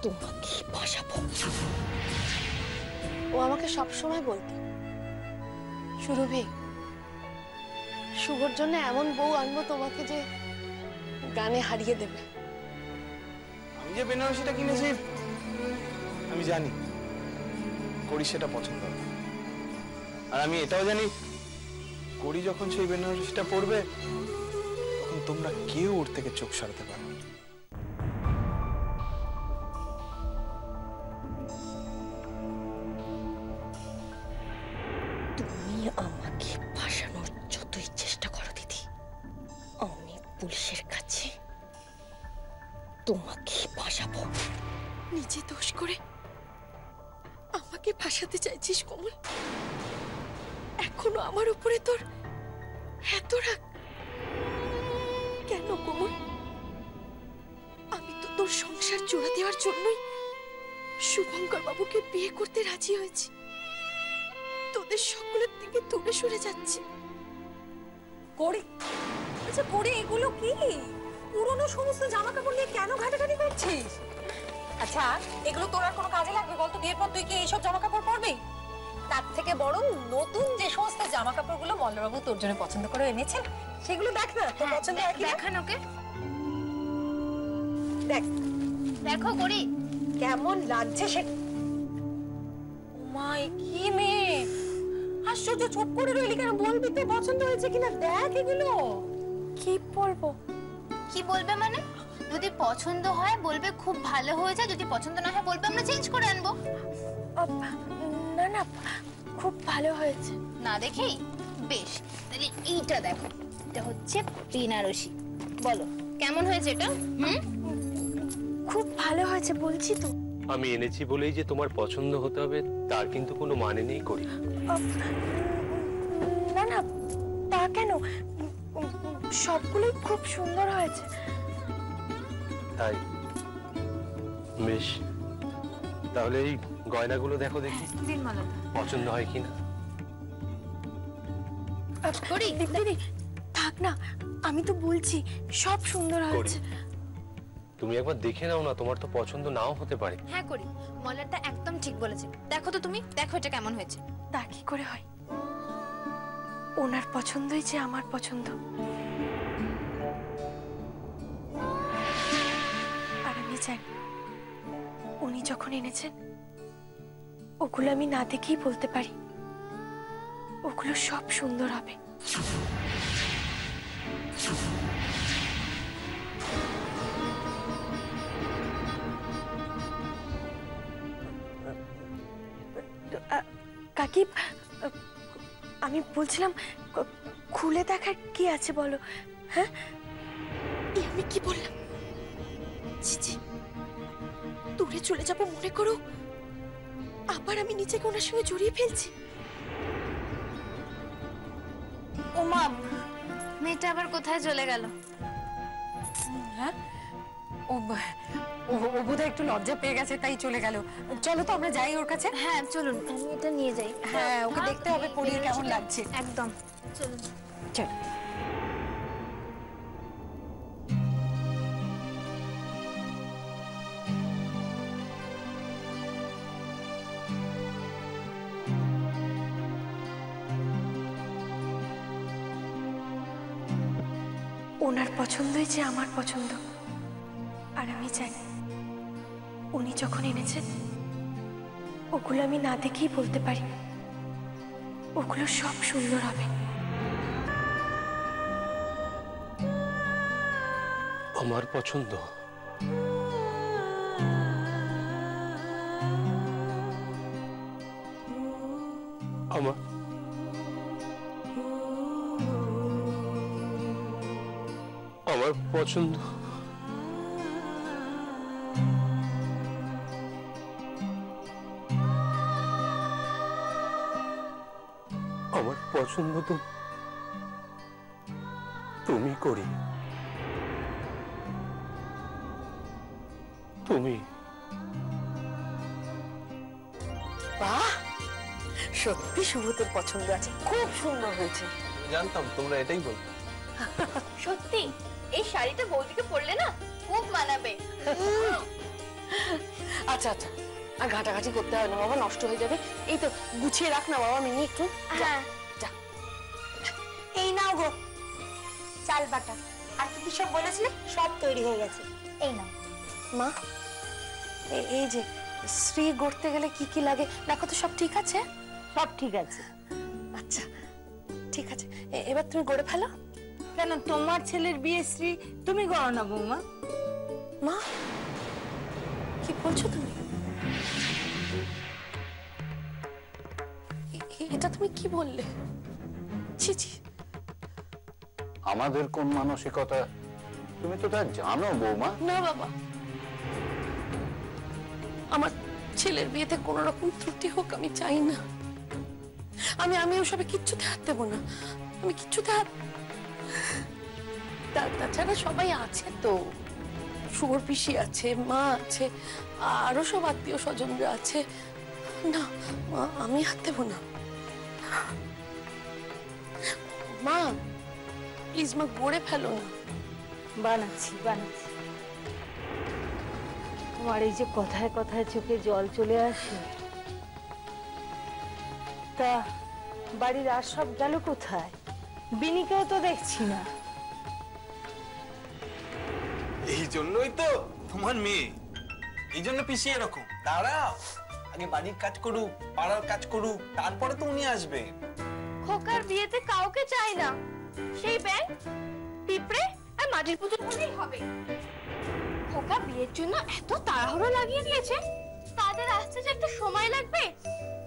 তোমাকে ফাঁসাবো। ও আমাকে সবসময় বলতো, সুরভি, শুভর জন্য এমন বউ আনবো তোমাকে যে গানে হারিয়ে দেবে। আমি যে বেনারসিটা কিনেছি আমি জানি করি সেটা পছন্দ হবে, আর আমি এটাও জানি করি যখন সেই বেনারসিটা পরবে তখন তোমরা কেউ ওর থেকে চোখ সরাতে পারবে না। তুমি আমাকে ফাঁসানোর যতই চেষ্টা করো দিদি, আমি পুলিশের কাছে তোমাকে ফাঁসাবো। নিজে দোষ করে আমাকে ফাঁসাতে চাইছিস কোমল? এখনো আমার উপরে তোর এত রাগ কেন কোমল? আমি তো তোর সংসার জোড়া দেওয়ার জন্যই শুভঙ্কর বাবুকে বিয়ে করতে রাজি হয়েছি। তোদের সকলের থেকে দূরে সরে যাচ্ছি। করি, আচ্ছা করি, এগুলো কি পুরনো সমস্ত জামা কাপড় নিয়ে কেন ঘাটাঘাটি করছিস? আচ্ছা এগুলো তোর আর কোনো কাজে লাগবে বলতো? বিয়ের পর তুই কি এইসব জামা কাপড় পরবি? তার থেকে বরং নতুন যে সমস্ত জামা কাপড়গুলো মল্লবাবু তোর জন্য পছন্দ করে এনেছেন সেগুলো দেখ না, তোর পছন্দ হয় কি? দেখান ওকে, দেখ দেখো করি কেমন লাগছে সে। মাই কি মেয়ে, আশ্চর্য, চুপ করে রইলি কেন? বলবি তো পছন্দ হয়েছে কিনা, দেখ এগুলো। কি বলবো? কি বলবে মানে? যদি পছন্দ হয় বলবে খুব ভালো হয়েছে, যদি পছন্দ না হয় বলবে আমরা চেঞ্জ করে আনবো। না না, খুব ভালো হয়েছে। না দেখেই বেশ, তাহলে এইটা দেখো, এটা হচ্ছে বেনারসি। বলো কেমন হয়েছে এটা? খুব ভালো হয়েছে বলছি তো। আমি এনেছি বলেই যে তোমার পছন্দ হতে হবে তার কিন্তু কোনো মানে নেই করি। না না, তা কেন? সবগুলোই খুব সুন্দর হয়েছে। তাই বেশ, তাহলে এই গয়নাগুলো দেখো দেখি দিন মালাটা পছন্দ হয় কিনা। করি দিদি থাক না, আমি তো বলছি সব সুন্দর হয়েছে। তুমি একবার দেখে নাও না, তোমার তো পছন্দ নাও হতে পারে। হ্যাঁ করি, মলারটা একদম ঠিক বলেছে। দেখো তো তুমি, দেখো এটা কেমন হয়েছে। তা কি করে হয়? ওনার পছন্দই যে আমার পছন্দ। আর আমি জানি উনি যখন এনেছেন ওগুলো আমি না দেখেই বলতে পারি ওগুলো সব সুন্দর হবে। কাকি, আমি বলছিলাম খুলে দেখার কি আছে বলো? হ্যাঁ, আমি কি বললাম? ছি, দূরে চলে যাবো মনে করো, আবার আমি নিজেকে ওনার সঙ্গে জড়িয়ে ফেলছি। ও মা, মেয়েটা আবার কোথায় চলে গেল? হ্যাঁ, ও বোধহয় একটু লজ্জা পেয়ে গেছে তাই চলে গেল। চলো তো আমরা যাই ওর কাছে। হ্যাঁ চলুন, আমি এটা নিয়ে যাই। হ্যাঁ, ওকে দেখতে হবে পরিয়ে কেমন লাগছে। একদম চলুন। চল। ওনার পছন্দই যে আমার পছন্দ। আর আমি জানি উনি যখন এনেছেন ওগুলো আমি না দেখেই বলতে পারি ওগুলো সব সুন্দর হবে। আমার পছন্দ? আমার আমার পছন্দ? আমার পছন্দ তো তুমি করি, তুমি। বাহ, সত্যি শুভ তোর পছন্দ আছে, খুব সুন্দর হয়েছে। জানতাম তোমরা এটাই বলবে। সত্যি এই শাড়িটা বৌদিকে পরলে না খুব মানাবে। আচ্ছা আচ্ছা, আর ঘাটাঘাটি করতে হবে না বাবা, নষ্ট হয়ে যাবে। এই তো গুছিয়ে রাখ না বাবা, মিনি একটু। হ্যাঁ যা। এই নাও গো চাল বাটা, আর কি কি সব বলেছিলে সব তৈরি হয়ে গেছে, এই নাও। মা, এই যে শ্রী গড়তে গেলে কি কি লাগে দেখো তো, সব ঠিক আছে? সব ঠিক আছে। আচ্ছা ঠিক আছে, এবার তুমি গড়ে ফেলো। কেন তোমার ছেলের বিয়ে শ্রী তুমি করো না বৌমা? মা কি বলছো তুমি? এটা তুমি কি বললে? ছি ছি। আমাদের কোন মানসিকতা তুমি তো তা জানো বৌমা। না বাবা, আমার ছেলের বিয়েতে কোনো রকম ত্রুটি হোক আমি চাই না। আমি ওসবে কিচ্ছুতে হাত দেবো না, আমি কিচ্ছুতে হাত। তাছাড়া সবাই আছে তো, শুয়োর পিসি আছে, মা আছে, আরো সব আত্মীয় স্বজনরা আছে। না মা, আমি হাত দেবো না। মা প্লিজ মা, গড়ে ফেলো না। বানাচ্ছি বানাচ্ছি। তোমার এই যে কথায় কথায় চোখে জল চলে আসে, তা বাড়ির আর সব গেল কোথায়? বিনিকেও তো দেখছি না। এই জন্যই তো তোমার মেয়ে, এই জন্য পিছিয়ে এরকম। দাঁড়াও, আগে বাড়ির কাজ করুক, পাড়ার কাজ করুক, তারপরে তো উনি আসবে। খোকার বিয়েতে কাউকে চাই না, সেই ব্যাং পিঁপড়ে আর মাটির পুতুল হলেই হবে। খোকা বিয়ের জন্য এত তাড়াহুড়ো লাগিয়ে দিয়েছে, তাদের আসতে যে একটা সময় লাগবে,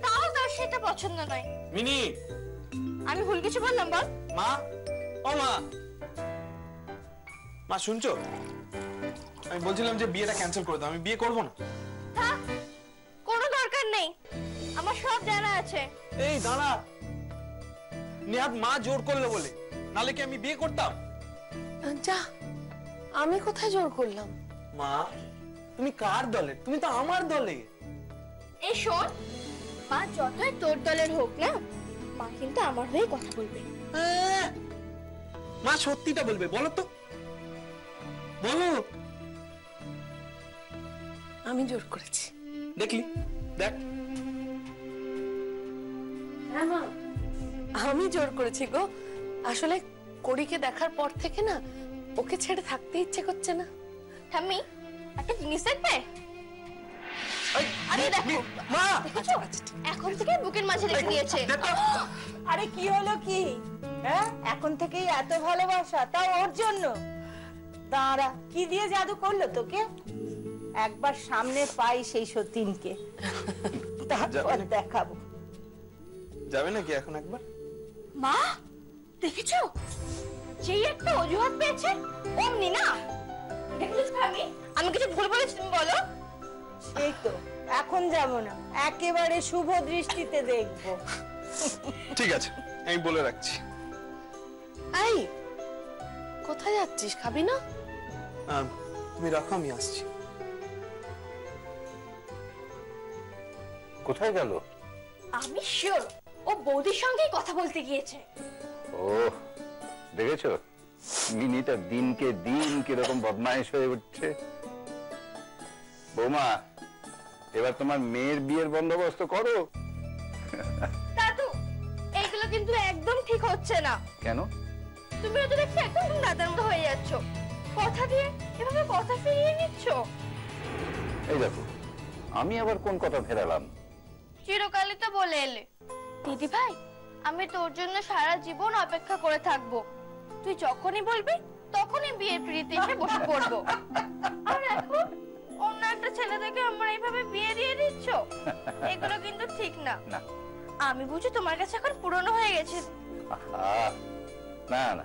তাও তার সেটা পছন্দ নয়। মিনি, আমি ভুল কিছু বললাম বল? মা, ও মা, মা শুনছো? আমি বলছিলাম যে বিয়েটা ক্যান্সেল করে দাও, আমি বিয়ে করবো না। থাক, কোনো দরকার নেই, আমার সব জানা আছে। এই দাঁড়া, নেহাত মা জোর করলো বলে, নালে কি আমি বিয়ে করতাম? যা, আমি কোথায় জোর করলাম? মা, তুমি কার দলে? তুমি তো আমার দলে। এই শোন, মা যতই তোর দলের হোক না, মা কিন্তু আমার হয়ে কথা বলবে। মা সত্যিটা বলবে, বলো তো, বলো। আমি জোর করেছি। দেখলি, দেখ। না মা, আমি জোর করেছি গো। আসলে কড়িকে দেখার পর থেকে না, ওকে ছেড়ে থাকতে ইচ্ছে করছে না। ঠাম্মি, একটা জিনিস দেখবে? আরে দেখো, মা, দেখেছো? এখন থেকে বুকের মাঝে রেখে দিয়েছে। আরে কি হলো কি? হ্যাঁ, এখন থেকেই এত ভালোবাসা, তাও ওর জন্য? দাঁড়া, কি দিয়ে জাদু করলো তোকে? একবার সামনে পাই সেই সতীনকে, তারপর দেখাবো। যাবে নাকি এখন একবার? মা দেখেছো, যেই একটা অজুহাত পেয়েছে অমনি না। দেখেছো আমি কিছু ভুল বলেছি তুমি বলো? সেই তো, এখন যাব না, একেবারে শুভ দৃষ্টিতে দেখবো। ঠিক আছে, আমি বলে রাখছি। এই, কোথায় যাচ্ছিস? খাবি না? তুমি রাখো, আমি আসছি। কোথায় গেল? আমি শিওর ও বৌদির সঙ্গেই কথা বলতে গিয়েছে। ও দেখেছো, মিনিটা দিনকে দিন কিরকম বদমাইশ হয়ে উঠছে। বৌমা, এবার তোমার মেয়ের বিয়ের বন্দোবস্ত করো। দাদু, এইগুলো কিন্তু একদম ঠিক হচ্ছে না। কেন? তুমি তো দেখছি একদম দাদার মতো হয়ে যাচ্ছ, কথা দিয়ে এভাবে কথা ফিরিয়ে নিচ্ছ। এই দেখো, আমি আবার কোন কথা ফেরালাম? চিরকালই তো বলে এলে দিদি ভাই, আমি তোর জন্য সারা জীবন অপেক্ষা করে থাকবো। তুই যখনই বলবি তখনই বিয়ের পিড়িতে এসে বসে পড়বো। আর এখন অন্য একটা ছেলে দেখে আমরা এইভাবে বিয়ে দিয়ে দিচ্ছ, এগুলো কিন্তু ঠিক না। আমি বুঝি তোমার কাছে এখন পুরনো হয়ে গেছে। না না,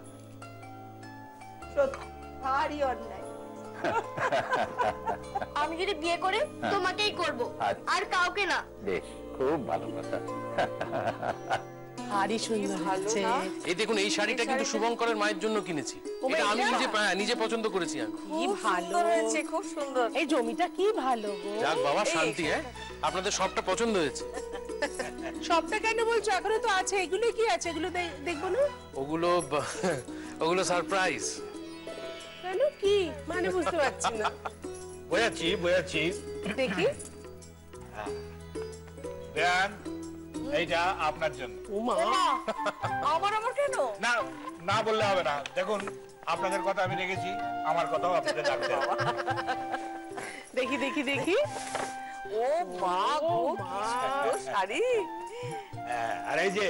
সত্যি ভারী অন্যায়। আমি যদি বিয়ে করি তোমাকেই করব, আর কাউকে না। বেশ, খুব ভালো কথা। ভারী সুন্দর হচ্ছে। এই দেখুন, এই শাড়িটা কিন্তু শুভঙ্করের মায়ের জন্য কিনেছি। এটা আমি নিজে পছন্দ করেছি। আমি কি ভালো হয়েছে, খুব সুন্দর। এই জমিটা কি ভালো গো। যাক বাবা, শান্তি। হ্যাঁ, আপনাদের সবটা পছন্দ হয়েছে। সবটা কেন বলছো? এখনো তো আছে। এগুলো কি আছে? এগুলো দেখবো না? ওগুলো সারপ্রাইজ। কেন, কি মানে বুঝতে পারছি না। বুঝাচ্ছি দেখি বেয়ান, এইটা আপনার জন্য। আমার কেন? না না বললে হবে না। দেখুন, আপনাদের কথা আমি রেখেছি, আমার কথাও আপনাদের রাখতে হবে। দেখি দেখি দেখি ও মা গো, কি সুন্দর শাড়ি। হ্যাঁ, আর এই যে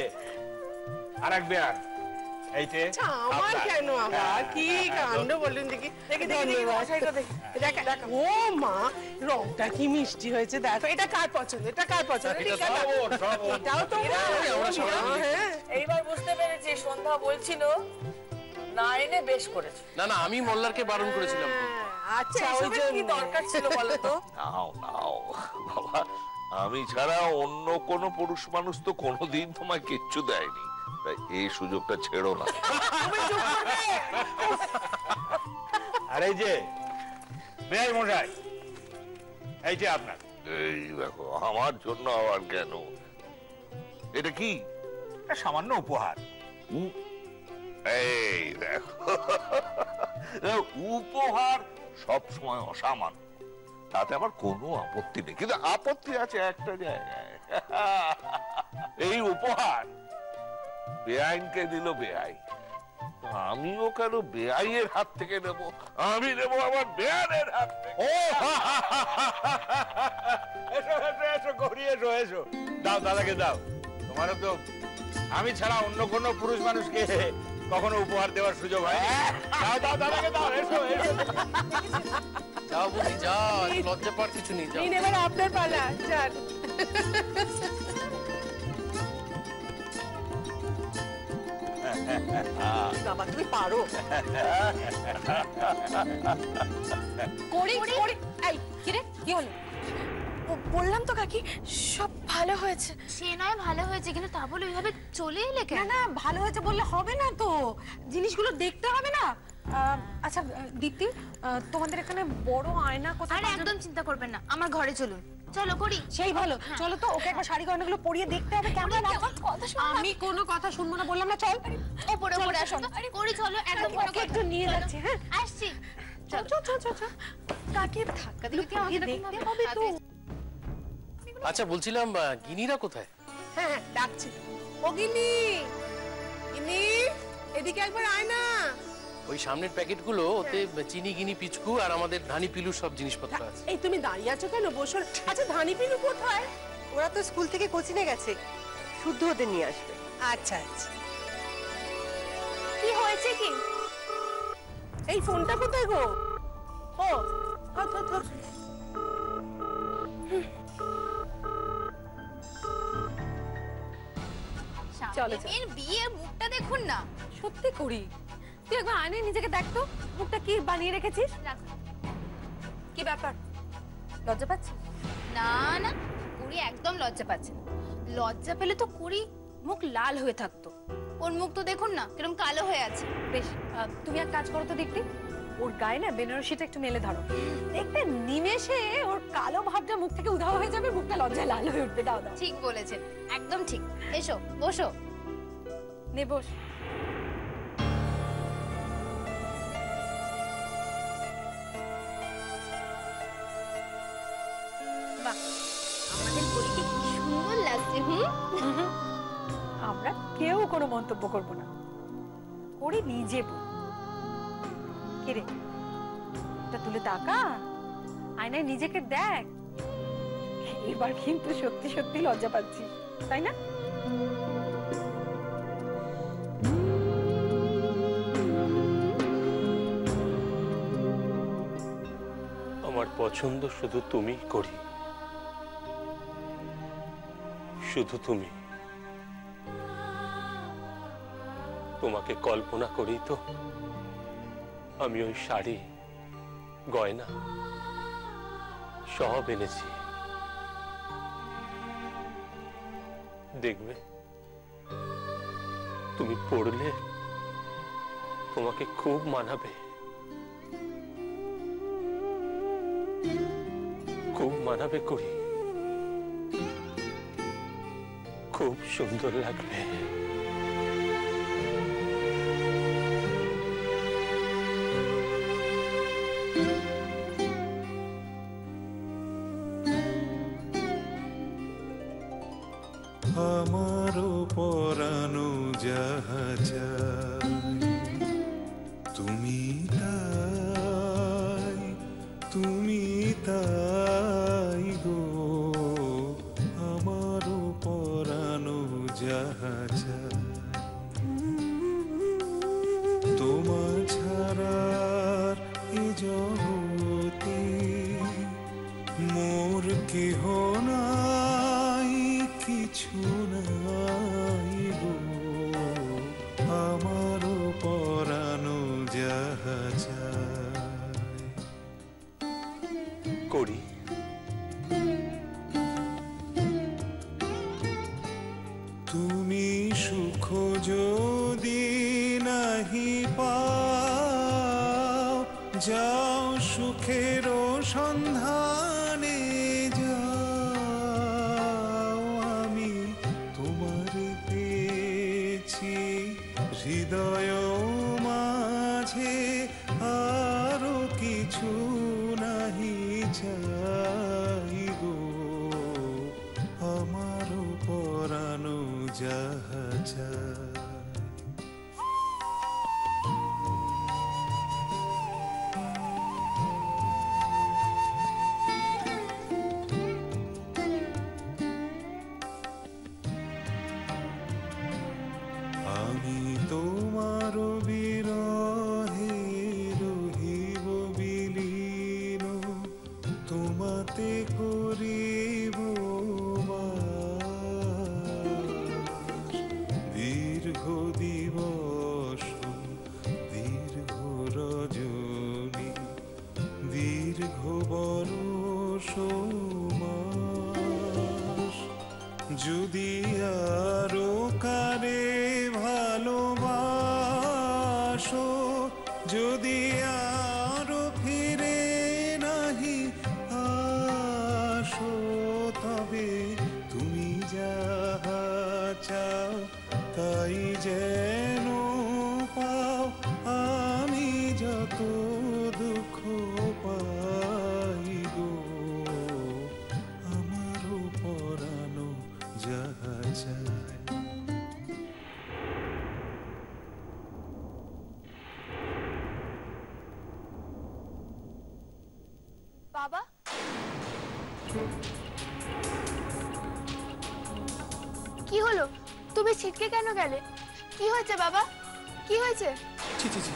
আরেক বেয়ান, এইতে আচ্ছা, আমার কেন আবার কি কাণ্ড বললেন দেখি দেখি দেখি দেখি ধন্যবাদ। শাড়িটা দেখি। ও মা, রংটা কি মিষ্টি হয়েছে দেখো। এটা কার পছন্দ? এটা কার পছন্দ? এটা ঠিক আছে, সব ওর, সব ওর। এটাও তো হ্যাঁ। এইবার বুঝতে পেরেছি, সন্ধ্যা বলছিল না এনে বেশ করেছে। না না, আমি মোল্লারকে বারণ করেছিলাম। আচ্ছা, ওই এসবের কি জন্য দরকার ছিল বলো তো? নাও নাও বাবা, আমি ছাড়া অন্য কোনো পুরুষ মানুষ তো কোনোদিন তোমায় কিচ্ছু দেয়নি, তাই এই সুযোগটা ছেড়ো না। আর এই যে বেয়াই মশাই, এই যে আপনার। এই দেখো, আমার জন্য আবার কেন? এটা কি? একটা সামান্য উপহার। এই দেখো, উপহার সব সময় অসামান্য, তাতে আমার কোনো আপত্তি নেই, কিন্তু আপত্তি আছে একটা জায়গায়। এই উপহার বেআইনকে দিল বেআই, আমিও কেন বেআইয়ের হাত থেকে নেব? আমি নেব আমার বেআইনের হাত থেকে। ও এসো এসো এসো, গৌরী এসো এসো, দাও দাদাকে দাও। তোমারও তো আমি ছাড়া অন্য কোনো পুরুষ মানুষকে কখনো উপহার দেওয়ার সুযোগ হয়। দাও দাও দাদাকে দাও, এসো এসো। যাও বুঝি, যাও, লজ্জা পাওয়ার কিছু নেই, যাও। নিন, এবার আপনার পালা, যান। বাবা তুমি পারো। করি করি। এই কি রে, কি হলো? বললাম তো কাকি, সব ভালো হয়েছে। সে নয় ভালো হয়েছে, কিন্তু তা বলে ওইভাবে চলে এলে কেন? না না, ভালো হয়েছে বললে হবে না তো, জিনিসগুলো দেখতে হবে না। আচ্ছা দীপ্তি, তোমাদের এখানে বড় আয়না কোথায়? আরে একদম চিন্তা করবেন না, আমার ঘরে চলুন। চলো করি। সেই ভালো, চলো তো, ওকে একবার শাড়ি গয়নাগুলো পরিয়ে দেখতে হবে কেমন আছে। কথা শোনো না। আমি কোনো কথা শুনবো না, বললাম না, চল ওপরে ওপরে আসো। আরে করি, চলো একদম বড় ওকে একটু নিয়ে যাচ্ছি। হ্যাঁ আসছি। চল চল চল চল চল। কাকে ধাক্কা দিলে কি আমাকে দেখতে হবে তো? আচ্ছা, বলছিলাম গিনিরা কোথায়? হ্যাঁ হ্যাঁ, ডাকছি। ও গিনি, গিনি, এদিকে একবার আয় না। ওই সামনের প্যাকেটগুলো, ওতে চিনি, গিনি, পিচকু আর আমাদের ধানি পিলুর সব জিনিসপত্র আছে। এই তুমি দাঁড়িয়ে আছো কেন? বসো। আচ্ছা, ধানি পিনু কোথায়? ওরা তো স্কুল থেকে কোচিনে গেছে, শুদ্ধ ওদের নিয়ে আসবে। আচ্ছা আচ্ছা। কি হয়েছে কি? এই ফোনটা কোথায় গো? ও থাক থাক থাক। চলো এর বিয়ের মুখটা দেখুন না। সত্যি করি, তুই একবার আয়নায় নিজেকে দেখ তো, মুখটা কি বানিয়ে রেখেছিস। রাখো। কি ব্যাপার, লজ্জা পাচ্ছিস? না না, কুড়ি একদম লজ্জা পাচ্ছে না। লজ্জা পেলে তো কুড়ি মুখ লাল হয়ে থাকতো। ওর মুখ তো দেখুন না কিরকম কালো হয়ে আছে। বেশ, তুমি এক কাজ করো তো দীপ্তি, ওর গায়ে না বেনারসিটা একটু মেলে ধরো, দেখবে নিমেষে ওর কালো ভাবটা মুখ থেকে উধাও হয়ে যাবে, মুখটা লজ্জায় লাল হয়ে উঠবে। দাও দাও। ঠিক বলেছেন, একদম ঠিক। এসো বসো। নে বস। বাহ, আমাদের বইকে কি সুন্দর লাগছে। আমরা কেউ কোনো মন্তব্য করব না, করে নিজে বল। কে রে, এটা তুলে তাকা, আয়নায় নিজেকে দেখ। এবার কিন্তু সত্যি সত্যি লজ্জা পাচ্ছি, তাই না? আমার পছন্দ শুধু তুমি করি, শুধু তুমি। তোমাকে কল্পনা করি তো আমি ওই শাড়ি, গয়না সব এনেছি। দেখবে তুমি পড়লে তোমাকে খুব মানাবে, খুব মানাবে করি, খুব সুন্দর লাগবে। আমারও পরানো যাহা চাই তুমি তাই গো আমারও পরানো যাহা চাই তোমার ছাড়ার এ জগতে মোর কেহ নাই কিছু নাই গো আমারও পরানো যাহা চাই করি তুমি সুখ যদি নাহি পাও যাও সুখের সন্ধানে যাও আমি তোমার পেয়েছি হৃদয় মাঝে আরো কিছু নাহি চাই গো আমারও পরানো যাহা চাই আমি তোমার বিরহে রহিব বিলীন তোমাতে করিব দীর্ঘ দিবস দীর্ঘ রজনী দীর্ঘ বরষ মাস যদি আরো কারে ভালোবাসো যদি আরো ফিরে নাহি আসো তবে তুমি যাহা চাও তাই যেন পাও আমি যত দুঃখ পাই গো আমারও পরানো যাহা চায় বাবা কি হলো তুমি ছিটকে কেন গেলে কি হয়েছে বাবা কি হয়েছে ছি ছি ছি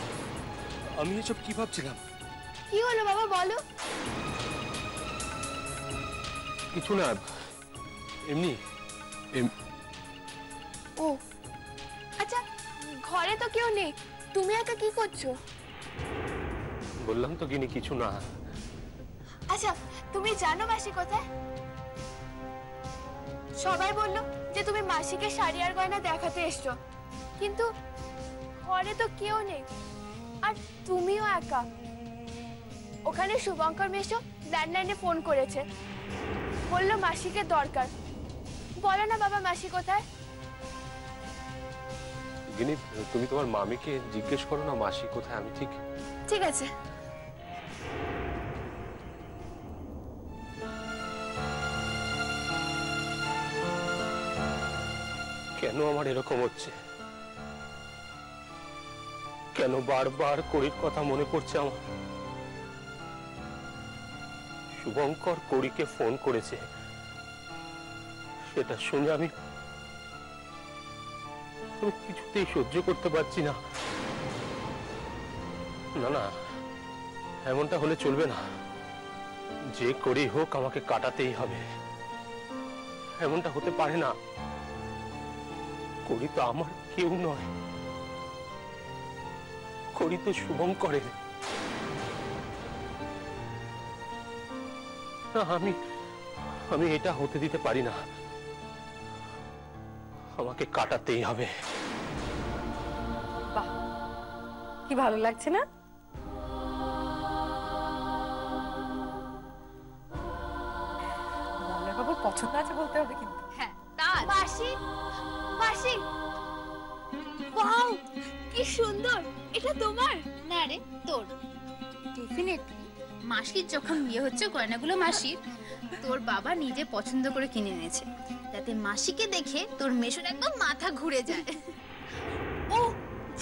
আমি এসব কি ভাবছিলাম কি হলো বাবা বলো কিছু না এমনি ও আচ্ছা ঘরে তো কেউ নেই তুমি একা কি করছো বললাম তো গিনি কিছু না আচ্ছা তুমি জানো মাসি কোথায় সবাই বললো যে তুমি মাসিকে শাড়ি আর গয়না দেখাতে এসছো কিন্তু ঘরে তো কেউ নেই আর তুমিও একা ওখানে শুভঙ্কর মেশো ল্যান্ডলাইনে ফোন করেছে বললো মাসিকে দরকার বলো না বাবা মাসি কোথায় গিনি তুমি তোমার মামিকে জিজ্ঞেস করো না মাসি কোথায় আমি ঠিক আছে কেন আমার এরকম হচ্ছে কেন বারবার করির কথা মনে পড়ছে আমার শুভঙ্কর করিকে ফোন করেছে সেটা শুনে আমি কিছুতেই সহ্য করতে পারছি না না না এমনটা হলে চলবে না যে করি হোক আমাকে কাটাতেই হবে এমনটা হতে পারে না করি তো আমার কেউ নয় করি তো শুভঙ্করের আমি এটা হতে দিতে পারি না আমাকে কাটাতেই হবে বাহ কি ভালো লাগছে না বাবুর পছন্দ আছে বলতে হবে কিন্তু হ্যাঁ তাজ মাসি মাসি ওয়াও কি সুন্দর এটা তোমার না রে তোর ডেফিনেটলি মাসির যখন বিয়ে হচ্ছে গয়নাগুলো মাসির, তোর বাবা নিজে পছন্দ করে কিনে এনেছে, যাতে মাসিকে দেখে তোর মেশোর একদম মাথা ঘুরে যায়। ও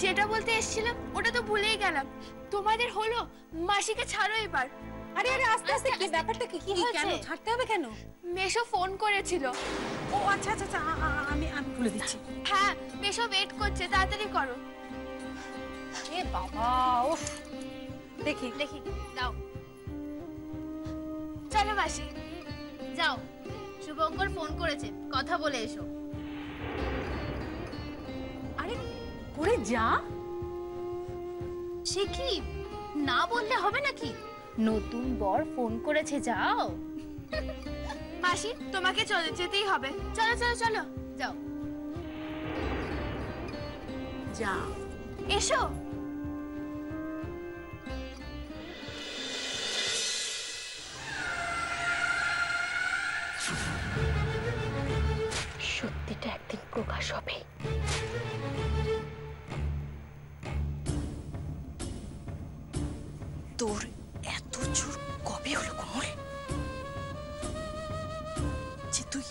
যেটা বলতে এসেছিলাম ওটা তো ভুলেই গেলাম। তোমাদের হলো, মাসিকে ছাড়ো এবার। আরে আরে আস্তে আস্তে, কি ব্যাপারটা কি কেন ছাড়তে হবে কেন? মেশো ফোন করেছিল। ও আচ্ছা আচ্ছা আচ্ছা, আমি বলে দিচ্ছি। হ্যাঁ মেশো ওয়েট করছে, তাড়াতাড়ি করো। এ বাবা, উফ, দেখি দেখি দাও। চলো মাসি যাও, শুভঙ্কর ফোন করেছে, কথা বলে এসো। আরে করে যা। সে কি, না বললে হবে নাকি? নতুন বর ফোন করেছে, যাও। মাসি তোমাকে চলে যেতেই হবে, চলো চলো চলো যাও। যা এসো। সত্যিটা একদিন প্রকাশ হবে। তোর এত জোর কবে হলো কোমল, যে তুই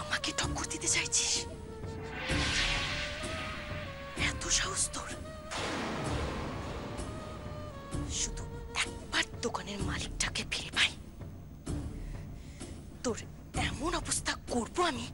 আমাকে টক্কর দিতে চাইছিস? এত সাহস তোর? শুধু একবার দোকানের মালিকটাকে ফিরে পাই, তোর এমন অবস্থা করবো আমি